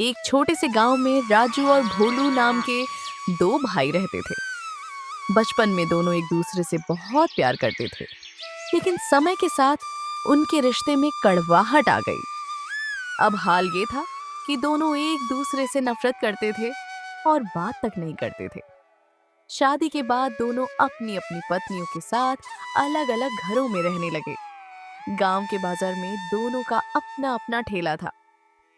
एक छोटे से गांव में राजू और भोलू नाम के दो भाई रहते थे। बचपन में दोनों एक दूसरे से बहुत प्यार करते थे, लेकिन समय के साथ उनके रिश्ते में कड़वाहट आ गई। अब हाल ये था कि दोनों एक दूसरे से नफरत करते थे और बात तक नहीं करते थे। शादी के बाद दोनों अपनी अपनी पत्नियों के साथ अलग अलग घरों में रहने लगे। गांव के बाजार में दोनों का अपना अपना ठेला था।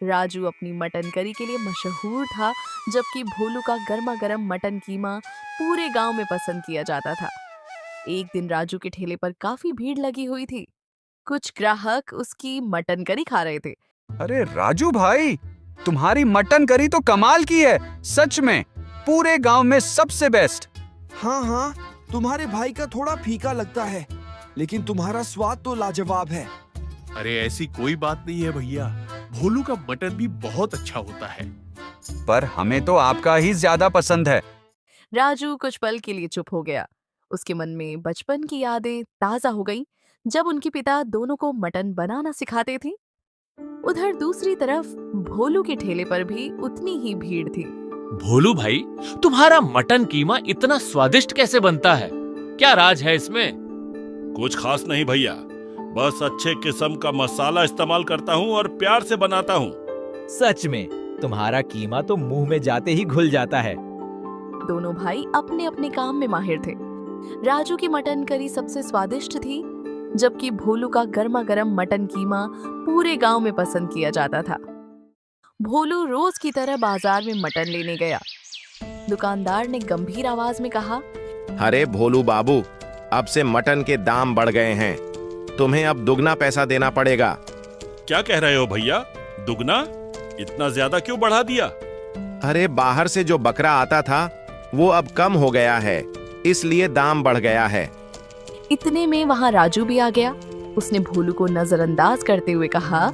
राजू अपनी मटन करी के लिए मशहूर था, जबकि भोलू का गर्मा गर्म मटन कीमा पूरे गांव में पसंद किया जाता था। एक दिन राजू के ठेले पर काफी भीड़ लगी हुई थी। कुछ ग्राहक उसकी मटन करी खा रहे थे। अरे राजू भाई, तुम्हारी मटन करी तो कमाल की है, सच में पूरे गांव में सबसे बेस्ट। हाँ, तुम्हारे भाई का थोड़ा फीका लगता है, लेकिन तुम्हारा स्वाद तो लाजवाब है। अरे ऐसी कोई बात नहीं है भैया, भोलू का मटन भी बहुत अच्छा होता है। पर हमें तो आपका ही ज्यादा पसंद है। राजू कुछ पल के लिए चुप हो गया। उसके मन में बचपन की यादें ताजा हो गईं, जब उनके पिता दोनों को मटन बनाना सिखाते थे। उधर दूसरी तरफ भोलू के ठेले पर भी उतनी ही भीड़ थी। भोलू भाई, तुम्हारा मटन कीमा इतना स्वादिष्ट कैसे बनता है? क्या राज है इसमें? कुछ खास नहीं भैया, बस अच्छे किस्म का मसाला इस्तेमाल करता हूँ और प्यार से बनाता हूँ। सच में तुम्हारा कीमा तो मुंह में जाते ही घुल जाता है। दोनों भाई अपने अपने काम में माहिर थे। राजू की मटन करी सबसे स्वादिष्ट थी, जबकि भोलू का गर्मा गर्म मटन कीमा पूरे गांव में पसंद किया जाता था। भोलू रोज की तरह बाजार में मटन लेने गया। दुकानदार ने गंभीर आवाज में कहा, अरे भोलू बाबू, अब से मटन के दाम बढ़ गए हैं, तुम्हें अब दुगना पैसा देना पड़ेगा। क्या कह रहे हो भैया, दुगना? इतना ज्यादा क्यों बढ़ा दिया? अरे बाहर से जो बकरा आता था वो अब कम हो गया है, इसलिए दाम बढ़ गया है। इतने में वहां राजू भी आ गया। उसने भोलू को नजरअंदाज करते हुए कहा,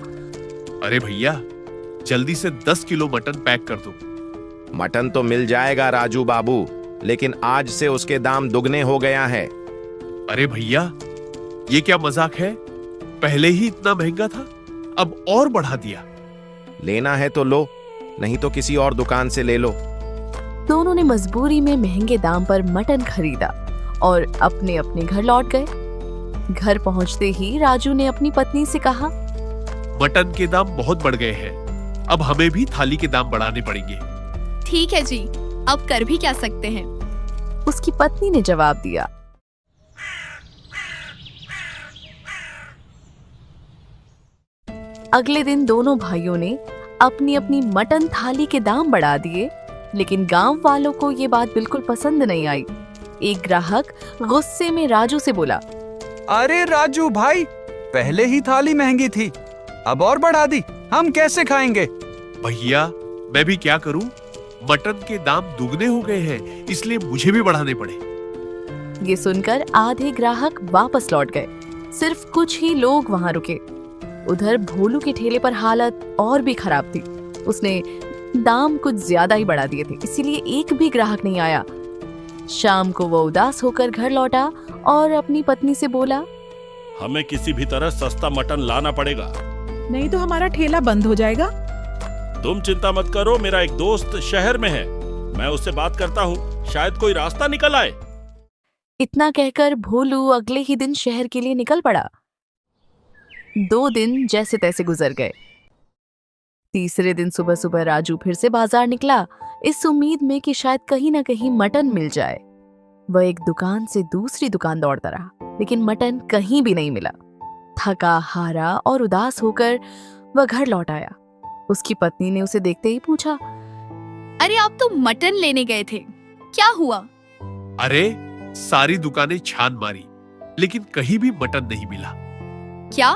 अरे भैया, जल्दी से 10 किलो मटन पैक कर दो। मटन तो मिल जाएगा राजू बाबू, लेकिन आज से उसके दाम दुगने हो गया है। अरे भैया, ये क्या मजाक है? पहले ही इतना महंगा था, अब और बढ़ा दिया। लेना है तो लो, नहीं तो किसी और दुकान से ले लो। दोनों ने मजबूरी में महंगे दाम पर मटन खरीदा और अपने अपने घर लौट गए। घर पहुंचते ही राजू ने अपनी पत्नी से कहा, मटन के दाम बहुत बढ़ गए हैं, अब हमें भी थाली के दाम बढ़ाने पड़ेंगे। ठीक है जी, अब कर भी क्या सकते हैं। उसकी पत्नी ने जवाब दिया। अगले दिन दोनों भाइयों ने अपनी अपनी मटन थाली के दाम बढ़ा दिए, लेकिन गांव वालों को ये बात बिल्कुल पसंद नहीं आई। एक ग्राहक गुस्से में राजू से बोला, अरे राजू भाई, पहले ही थाली महंगी थी, अब और बढ़ा दी, हम कैसे खाएंगे? भैया, मैं भी क्या करूं? मटन के दाम दुगने हो गए हैं, इसलिए मुझे भी बढ़ाने पड़े। ये सुनकर आधे ग्राहक वापस लौट गए। सिर्फ कुछ ही लोग वहां रुके। उधर भोलू के ठेले पर हालत और भी खराब थी। उसने दाम कुछ ज्यादा ही बढ़ा दिए थे, इसीलिए एक भी ग्राहक नहीं आया। शाम को वो उदास होकर घर लौटा और अपनी पत्नी से बोला, हमें किसी भी तरह सस्ता मटन लाना पड़ेगा, नहीं तो हमारा ठेला बंद हो जाएगा। तुम चिंता मत करो, मेरा एक दोस्त शहर में है, मैं उससे बात करता हूँ, शायद कोई रास्ता निकल आए। इतना कहकर भोलू अगले ही दिन शहर के लिए निकल पड़ा। 2 दिन जैसे तैसे गुजर गए। तीसरे दिन सुबह सुबह राजू फिर से बाजार निकला, इस उम्मीद में कि शायद कहीं ना कहीं मटन मिल जाए। वह एक दुकान से दूसरी दुकान दौड़ता रहा, लेकिन मटन कहीं भी नहीं मिला। थका हारा और उदास होकर वह घर लौट आया। उसकी पत्नी ने उसे देखते ही पूछा, अरे आप तो मटन लेने गए थे, क्या हुआ? अरे सारी दुकानें छान मारी, लेकिन कहीं भी मटन नहीं मिला। क्या?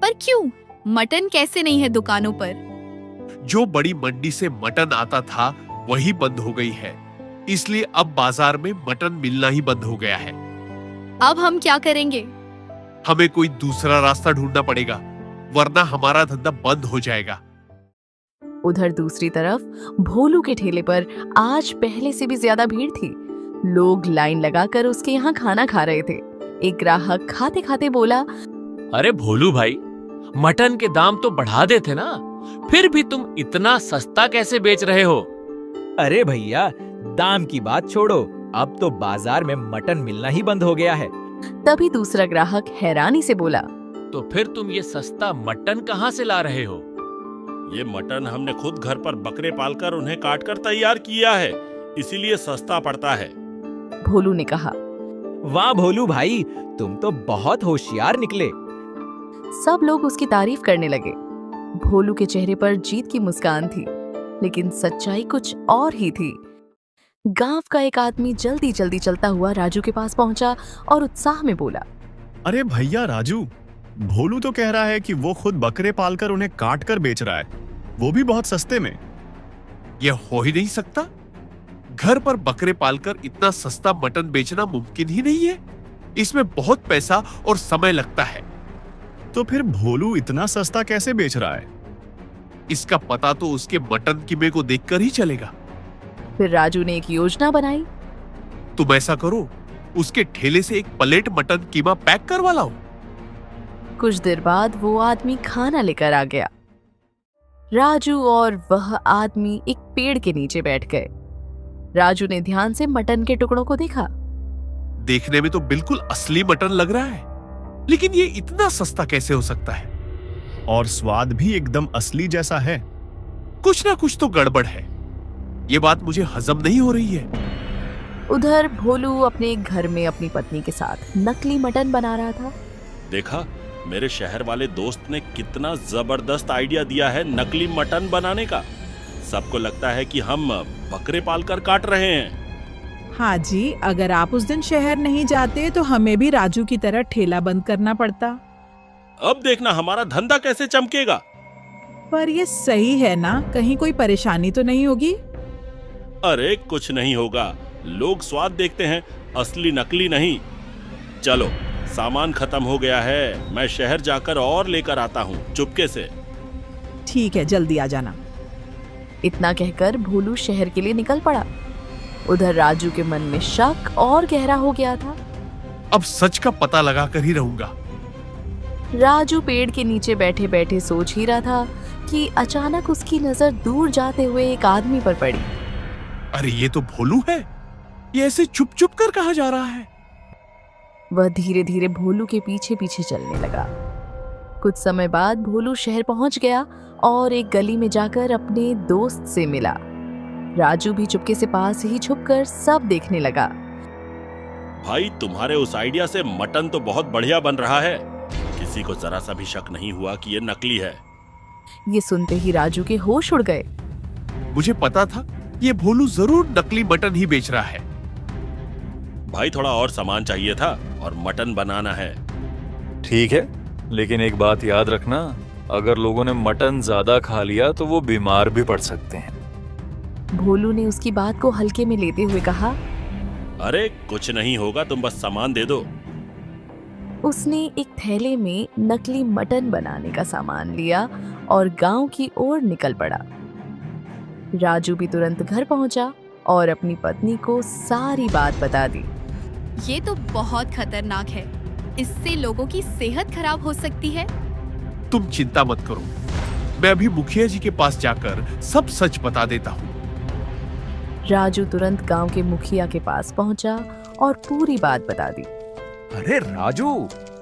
पर क्यों? मटन कैसे नहीं है दुकानों पर? जो बड़ी मंडी से मटन आता था वही बंद हो गई है, इसलिए अब बाजार में मटन मिलना ही बंद हो गया है। अब हम क्या करेंगे? हमें कोई दूसरा रास्ता ढूंढना पड़ेगा, वरना हमारा धंधा बंद हो जाएगा। उधर दूसरी तरफ भोलू के ठेले पर आज पहले से भी ज्यादा भीड़ थी। लोग लाइन लगाकर उसके यहाँ खाना खा रहे थे। एक ग्राहक खाते खाते बोला, अरे भोलू भाई, मटन के दाम तो बढ़ा देते ना, फिर भी तुम इतना सस्ता कैसे बेच रहे हो? अरे भैया, दाम की बात छोड़ो, अब तो बाजार में मटन मिलना ही बंद हो गया है। तभी दूसरा ग्राहक हैरानी से बोला, तो फिर तुम ये सस्ता मटन कहाँ से ला रहे हो? ये मटन हमने खुद घर पर बकरे पालकर उन्हें काटकर तैयार किया है, इसीलिए सस्ता पड़ता है। भोलू ने कहा। वाह भोलू भाई, तुम तो बहुत होशियार निकले। सब लोग उसकी तारीफ करने लगे। भोलू के चेहरे पर जीत की मुस्कान थी, लेकिन सच्चाई कुछ और ही थी। गांव का एक आदमी जल्दी जल्दी चलता हुआ राजू के पास पहुंचा और उत्साह में बोला, अरे भैया राजू, भोलू तो कह रहा है कि वो खुद बकरे पालकर उन्हें काट कर बेच रहा है, वो भी बहुत सस्ते में। यह हो ही नहीं सकता। घर पर बकरे पालकर इतना सस्ता मटन बेचना मुमकिन ही नहीं है। इसमें बहुत पैसा और समय लगता है। तो फिर भोलू इतना सस्ता कैसे बेच रहा है? इसका पता तो उसके मटन कीमे को देखकर ही चलेगा। फिर राजू ने एक योजना बनाई। तुम ऐसा करो, उसके ठेले से एक प्लेट मटन कीमा पैक करवा लाओ। कुछ देर बाद वो आदमी खाना लेकर आ गया। राजू और वह आदमी एक पेड़ के नीचे बैठ गए। राजू ने ध्यान से मटन के टुकड़ों को देखा। देखने में तो बिल्कुल असली मटन लग रहा है, लेकिन ये इतना सस्ता कैसे हो सकता है? और स्वाद भी एकदम असली जैसा है। कुछ ना कुछ तो गड़बड़ है। ये बात मुझे हजम नहीं हो रही है। उधर भोलू अपने घर में अपनी पत्नी के साथ नकली मटन बना रहा था। देखा, मेरे शहर वाले दोस्त ने कितना जबरदस्त आइडिया दिया है नकली मटन बनाने का। सबको लगता है कि हम बकरे पालकर काट रहे हैं। हाँ जी, अगर आप उस दिन शहर नहीं जाते तो हमें भी राजू की तरह ठेला बंद करना पड़ता। अब देखना हमारा धंधा कैसे चमकेगा। पर ये सही है ना? कहीं कोई परेशानी तो नहीं होगी? अरे कुछ नहीं होगा, लोग स्वाद देखते हैं, असली नकली नहीं। चलो, सामान खत्म हो गया है, मैं शहर जाकर और लेकर आता हूँ चुपके से। ठीक है, जल्दी आ जाना। इतना कहकर भोलू शहर के लिए निकल पड़ा। उधर राजू के मन में शक और गहरा हो गया था। अब सच का पता लगा कर ही रहूंगा। राजू पेड़ के नीचे बैठे बैठे सोच ही रहा था कि अचानक उसकी नजर दूर जाते हुए एक आदमी पर पड़ी। अरे ये तो भोलू है। ये ऐसे चुप चुप कर कहाँ जा रहा है? वह धीरे धीरे भोलू के पीछे पीछे चलने लगा। कुछ समय बाद भोलू शहर पहुंच गया और एक गली में जाकर अपने दोस्त से मिला। राजू भी चुपके से पास ही छुपकर सब देखने लगा। भाई, तुम्हारे उस आइडिया से मटन तो बहुत बढ़िया बन रहा है। किसी को जरा सा भी शक नहीं हुआ कि ये नकली है। ये सुनते ही राजू के होश उड़ गए। मुझे पता था ये भोलू जरूर नकली मटन ही बेच रहा है। भाई, थोड़ा और सामान चाहिए था और मटन बनाना है। ठीक है, लेकिन एक बात याद रखना, अगर लोगों ने मटन ज्यादा खा लिया तो वो बीमार भी पड़ सकते हैं। भोलू ने उसकी बात को हल्के में लेते हुए कहा, अरे कुछ नहीं होगा, तुम बस सामान दे दो। उसने एक थैले में नकली मटन बनाने का सामान लिया और गांव की ओर निकल पड़ा। राजू भी तुरंत घर पहुंचा और अपनी पत्नी को सारी बात बता दी। ये तो बहुत खतरनाक है, इससे लोगों की सेहत खराब हो सकती है। तुम चिंता मत करो, मैं अभी मुखिया जी के पास जाकर सब सच बता देता हूँ। राजू तुरंत गांव के मुखिया के पास पहुंचा और पूरी बात बता दी। अरे राजू,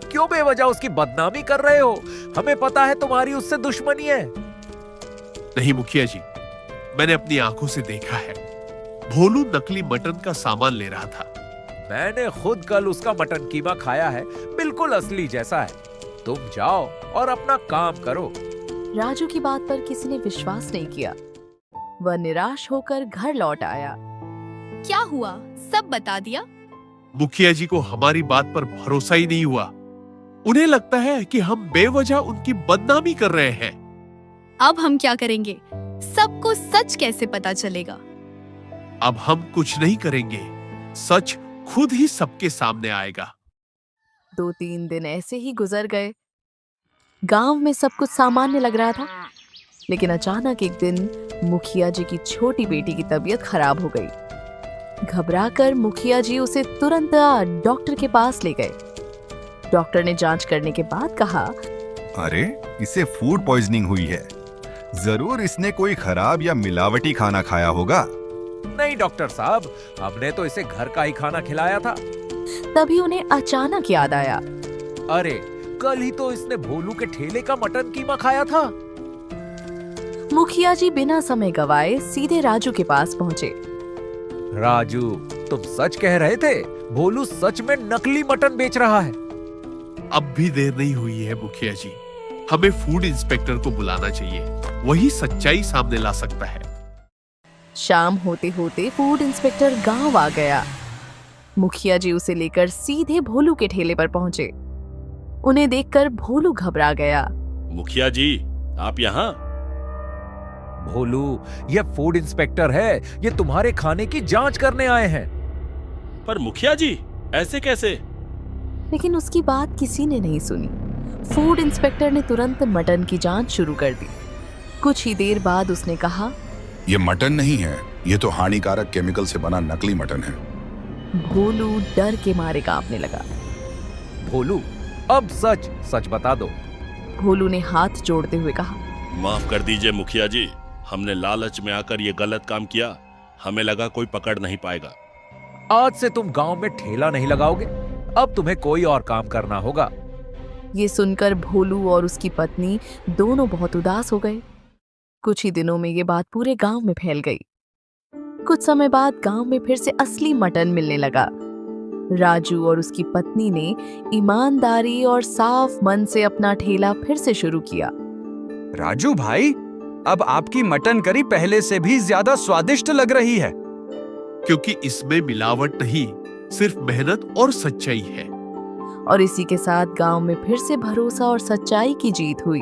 क्यों बेवजह उसकी बदनामी कर रहे हो? हमें पता है तुम्हारी उससे दुश्मनी है। नहीं मुखिया जी, मैंने अपनी आंखों से देखा है। भोलू नकली मटन का सामान ले रहा था। मैंने खुद कल उसका मटन कीमा खाया है, बिल्कुल असली जैसा है। तुम जाओ और अपना काम करो। राजू की बात पर किसी ने विश्वास नहीं किया। वह निराश होकर घर लौट आया। क्या हुआ? सब बता दिया? मुखिया जी को हमारी बात पर भरोसा ही नहीं हुआ। उन्हें लगता है कि हम बेवजह उनकी बदनामी कर रहे हैं। अब हम क्या करेंगे? सबको सच कैसे पता चलेगा? अब हम कुछ नहीं करेंगे, सच खुद ही सबके सामने आएगा। 2-3 दिन ऐसे ही गुजर गए। गांव में सब कुछ सामान्य लग रहा था, लेकिन अचानक एक दिन मुखिया जी की छोटी बेटी की तबीयत खराब हो गई। घबराकर मुखिया जी उसे तुरंत डॉक्टर के पास ले गए। डॉक्टर ने जांच करने के बाद कहा, अरे इसे फूड पॉइजनिंग हुई है। जरूर इसने कोई खराब या मिलावटी खाना खाया होगा। नहीं डॉक्टर साहब, हमने तो इसे घर का ही खाना खिलाया था। तभी उन्हें अचानक याद आया, अरे कल ही तो इसने भोलू के ठेले का मटन कीमा खाया था। मुखिया जी बिना समय गवाए सीधे राजू के पास पहुंचे। राजू, तुम सच कह रहे थे? भोलू सच में नकली मटन बेच रहा है। अब भी देर नहीं हुई है मुखिया जी, हमें फूड इंस्पेक्टर को बुलाना चाहिए, वही सच्चाई सामने ला सकता है। शाम होते होते फूड इंस्पेक्टर गांव आ गया। मुखिया जी उसे लेकर सीधे भोलू के ठेले पर पहुंचे। उन्हें देखकर भोलू घबरा गया। मुखिया जी, आप यहाँ? भोलू, ये फूड इंस्पेक्टर है, ये तुम्हारे खाने की जांच करने आए हैं। पर मुखिया जी, ऐसे कैसे? लेकिन उसकी बात किसी ने नहीं सुनी। फूड इंस्पेक्टर ने तुरंत मटन की जांच शुरू कर दी। कुछ ही देर बाद उसने कहा, ये मटन नहीं है, ये तो हानिकारक केमिकल से बना नकली मटन है। भोलू डर के मारे कांपने लगा। भोलू, अब सच सच बता दो। भोलू ने हाथ जोड़ते हुए कहा, माफ कर दीजिए मुखिया जी, हमने लालच में आकर ये गलत काम किया। हमें लगा कोई पकड़ नहीं पाएगा। आज से तुम गांव में ठेला नहीं लगाओगे, अब तुम्हें कोई और काम करना होगा। ये सुनकर भोलू और उसकी पत्नी दोनों बहुत उदास हो गए। कुछ ही दिनों में ये बात पूरे गांव में फैल गई। कुछ समय बाद गांव में फिर से असली मटन मिलने लगा। राजू और उसकी पत्नी ने ईमानदारी और साफ मन से अपना ठेला फिर से शुरू किया। राजू भाई, अब आपकी मटन करी पहले से भी ज्यादा स्वादिष्ट लग रही है। क्योंकि इसमें मिलावट नहीं, सिर्फ मेहनत और सच्चाई है। और इसी के साथ गांव में फिर से भरोसा और सच्चाई की जीत हुई।